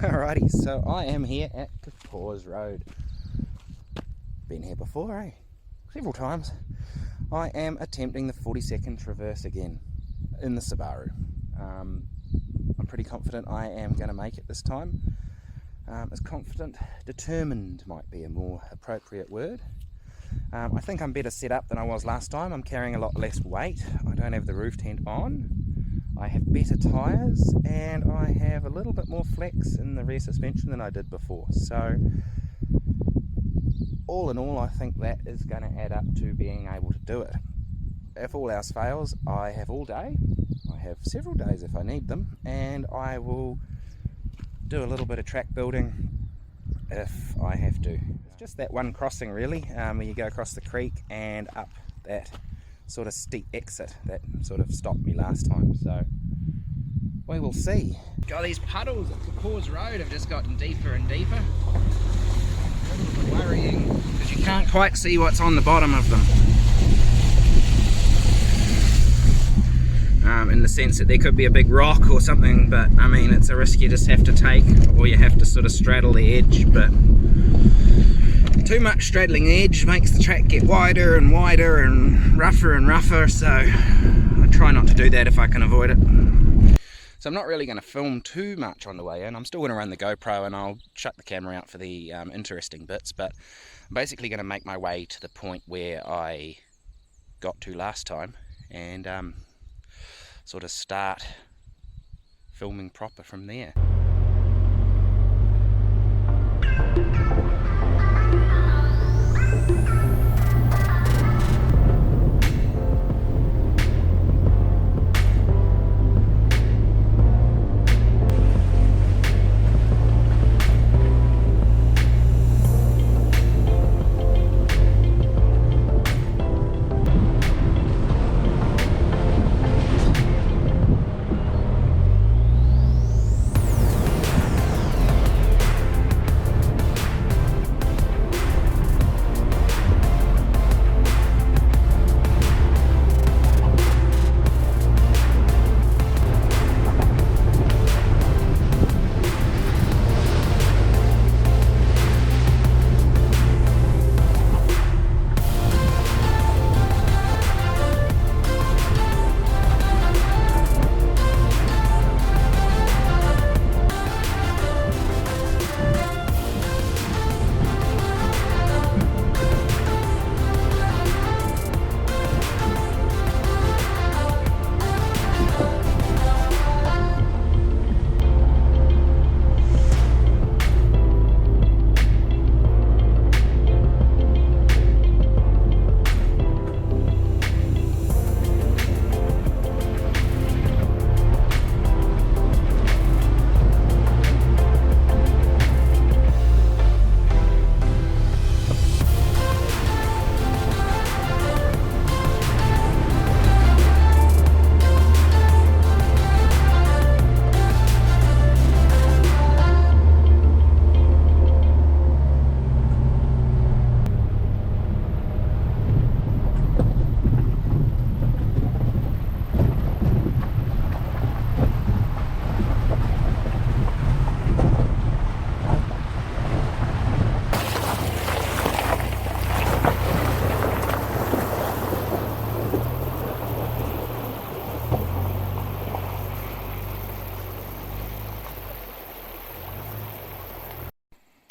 Alrighty, so I am here at Kapors Road. Been here before, eh? Several times. I am attempting the 40-second traverse again in the Subaru. I'm pretty confident I am going to make it this time. As confident, determined might be a more appropriate word. I think I'm better set up than I was last time. I'm carrying a lot less weight. I don't have the roof tent on. I have better tyres and I have a little bit more flex in the rear suspension than I did before. So all in all, I think that is going to add up to being able to do it. If all else fails, I have all day. I have several days if I need them, and I will do a little bit of track building if I have to. It's just that one crossing really, where you go across the creek and up that sort of steep exit that sort of stopped me last time, so we will see. God, these puddles at Kapors Road have just gotten deeper and deeper. A little bit worrying because you can't quite see what's on the bottom of them. In the sense that there could be a big rock or something, but I mean it's a risk you just have to take, or you have to sort of straddle the edge, but too much straddling the edge makes the track get wider and wider and rougher, so I try not to do that if I can avoid it. So I'm not really going to film too much on the way in. I'm still going to run the GoPro and I'll shut the camera out for the interesting bits, but I'm basically going to make my way to the point where I got to last time and sort of start filming proper from there.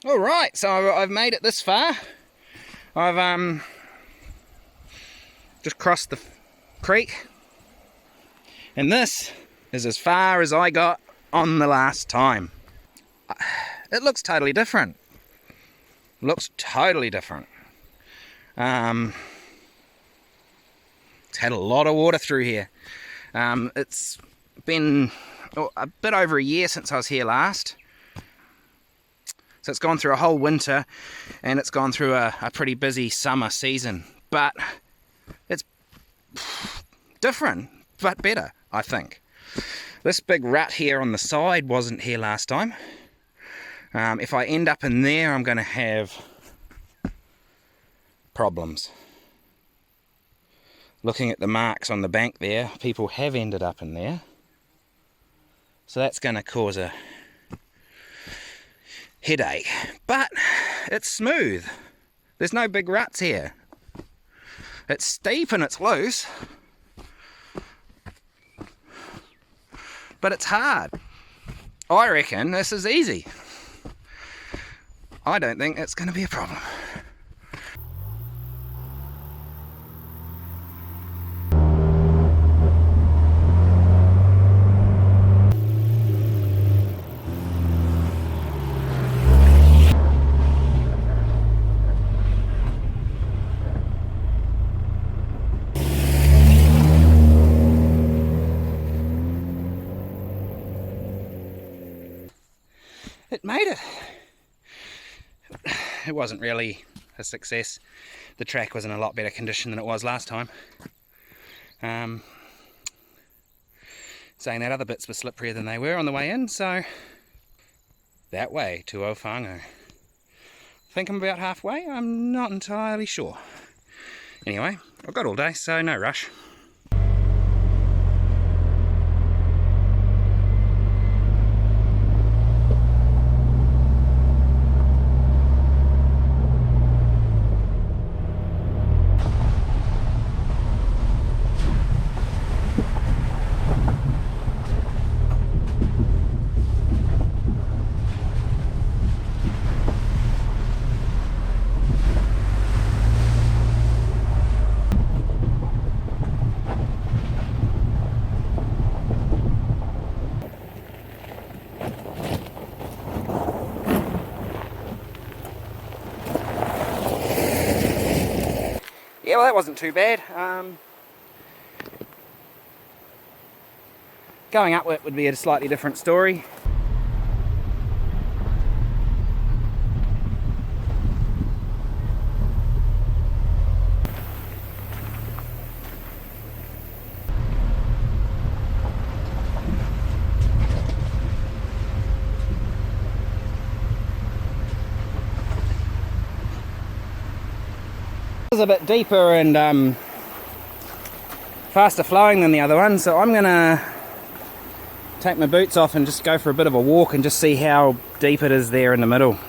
Alright, so I've made it this far. I've just crossed the creek, and this is as far as I got on the last time. It looks totally different. It's had a lot of water through here. It's been a bit over a year since I was here last. So it's gone through a whole winter and it's gone through a pretty busy summer season. But it's different, but better, I think. This big rut here on the side wasn't here last time. If I end up in there, I'm going to have problems. Looking at the marks on the bank there, people have ended up in there. So that's going to cause a headache. But it's smooth. There's no big ruts here. It's steep and it's loose, but it's hard. I reckon this is easy. I don't think it's going to be a problem. It made it. It wasn't really a success. The track was in a lot better condition than it was last time. Saying that, other bits were slipperier than they were on the way in, so that way to Ofango. I think I'm about halfway, I'm not entirely sure. Anyway, I've got all day, so no rush. Yeah, well, that wasn't too bad. Going up it would be a slightly different story. It's a bit deeper and faster flowing than the other one, so I'm gonna take my boots off and just go for a bit of a walk and just see how deep it is there in the middle.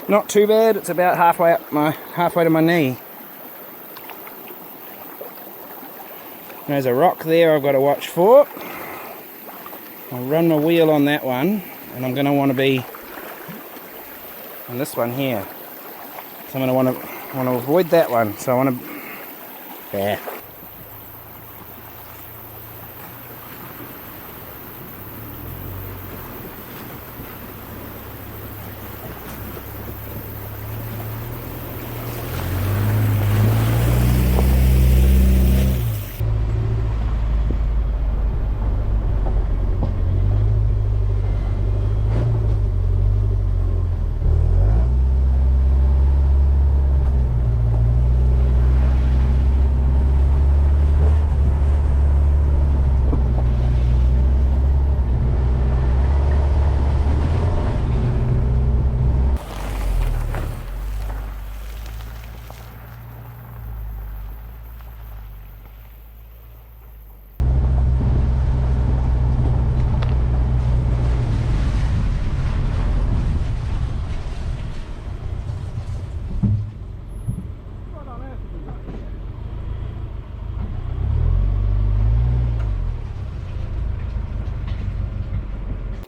Not too bad, it's about halfway to my knee. There's a rock there I've got to watch for. I'll run my wheel on that one, and I'm going to want to be on this one here. So I'm going to want to avoid that one. So I want to, yeah.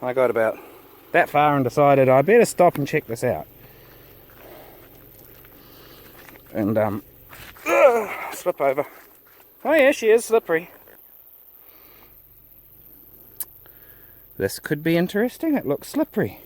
I got about that far and decided I better stop and check this out. And slip over. Oh yeah, she is slippery. This could be interesting. It looks slippery.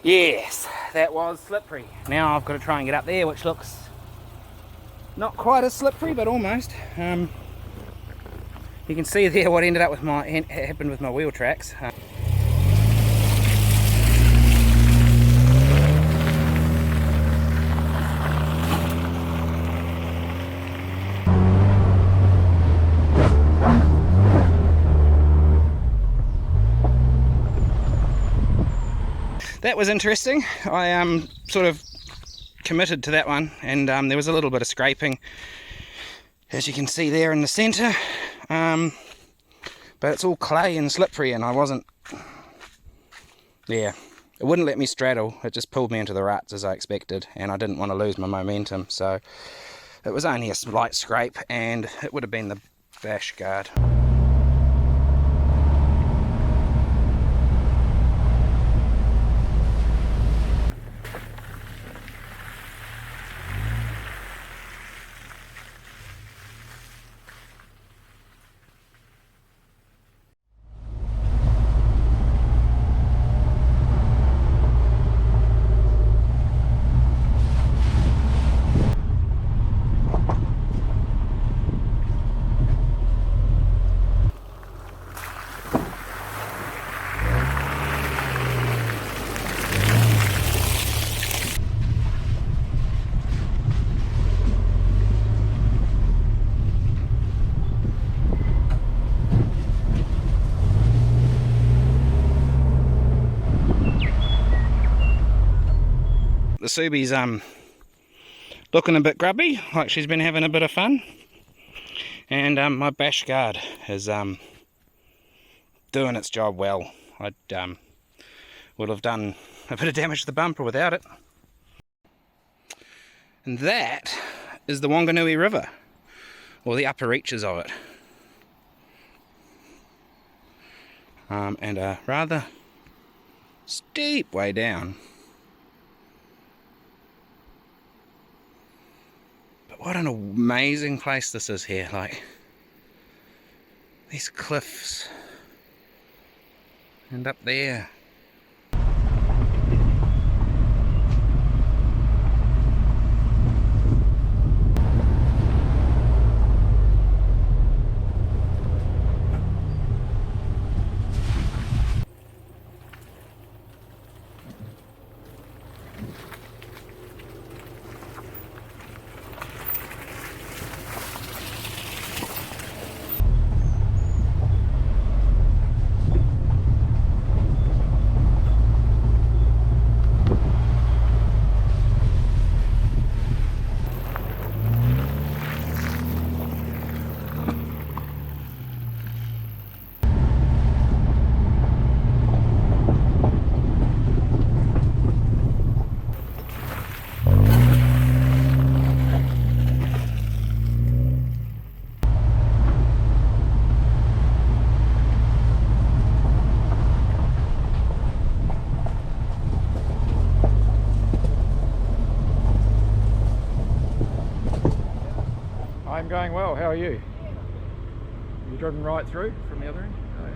Yes, that was slippery. Now I've got to try and get up there, which looks not quite as slippery, but almost. You can see there what ended up with happened with my wheel tracks. that was interesting. I sort of committed to that one, and there was a little bit of scraping, as you can see there in the centre, but it's all clay and slippery, and I wasn't, yeah, it wouldn't let me straddle. It just pulled me into the ruts as I expected, and I didn't want to lose my momentum, so it was only a slight scrape, and it would have been the bash guard. The Subi's looking a bit grubby, like she's been having a bit of fun, and my bash guard is doing its job well. I would have done a bit of damage to the bumper without it. And that is the Wanganui River, or the upper reaches of it, and a rather steep way down. What an amazing place this is here, like these cliffs and up there. I'm going well, how are you? You driven right through from the other end? Oh, yeah.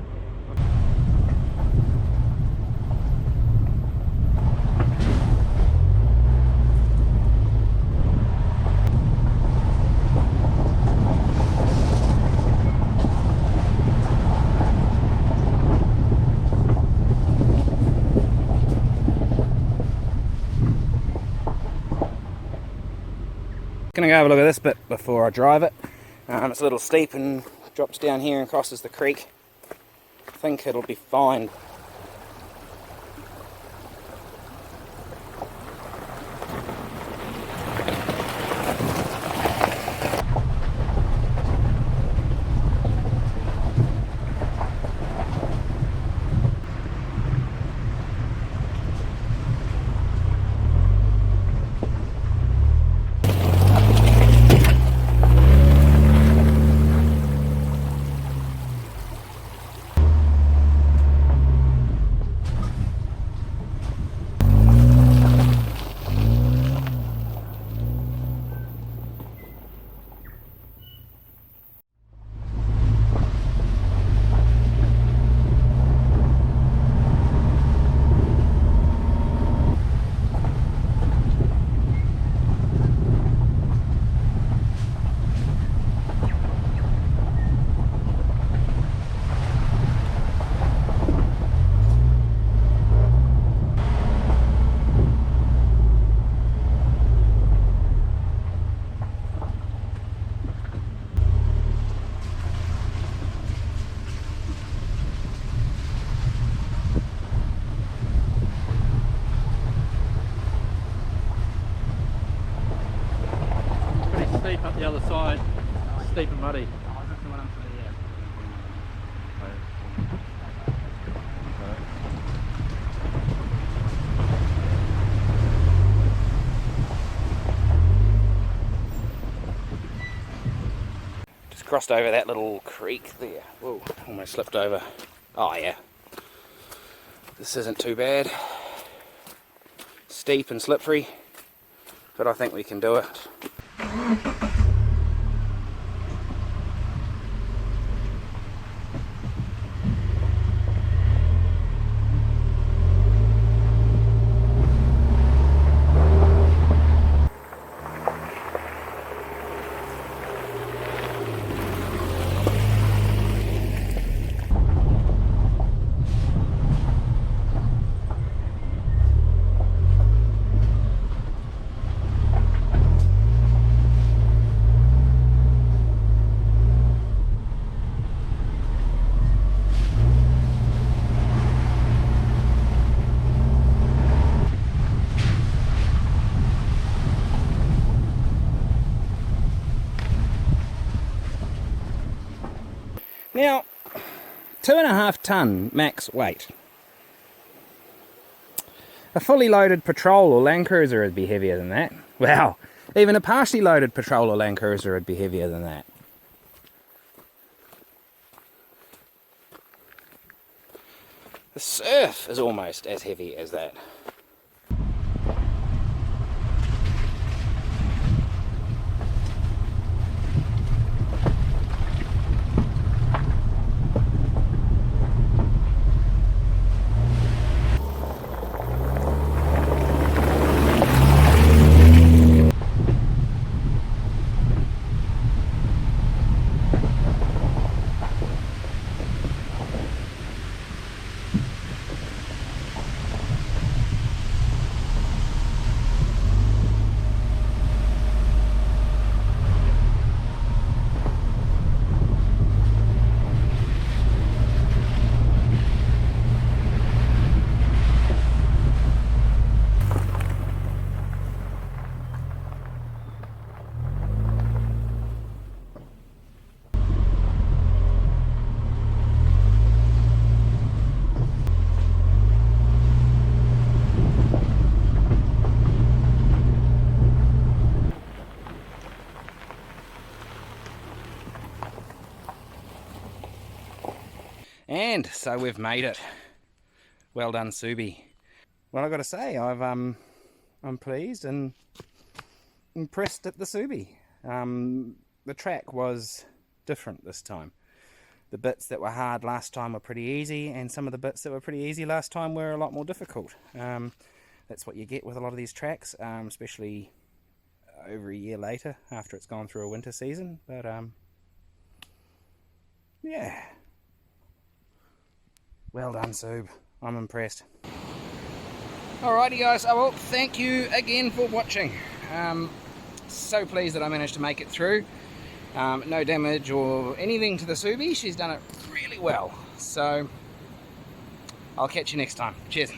Gonna go have a look at this bit before I drive it. It's a little steep and drops down here and crosses the creek. I think it'll be fine. steep up the other side, steep and muddy. Just crossed over that little creek there. Whoa, almost slipped over. Oh yeah. This isn't too bad. Steep and slippery, but I think we can do it. Now, 2.5 tonne max weight. A fully loaded patrol or Land Cruiser would be heavier than that. Wow, even a partially loaded patrol or Land Cruiser would be heavier than that. The surf is almost as heavy as that. And so we've made it. Well done, Subi. Well, I've got to say, I'm pleased and impressed at the Subi. The track was different this time. The bits that were hard last time were pretty easy, and some of the bits that were pretty easy last time were a lot more difficult. That's what you get with a lot of these tracks, especially over a year later after it's gone through a winter season. But yeah. Well done, Sub. I'm impressed. Alrighty guys, well, thank you again for watching. So pleased that I managed to make it through. No damage or anything to the Subi. She's done it really well. So I'll catch you next time. Cheers.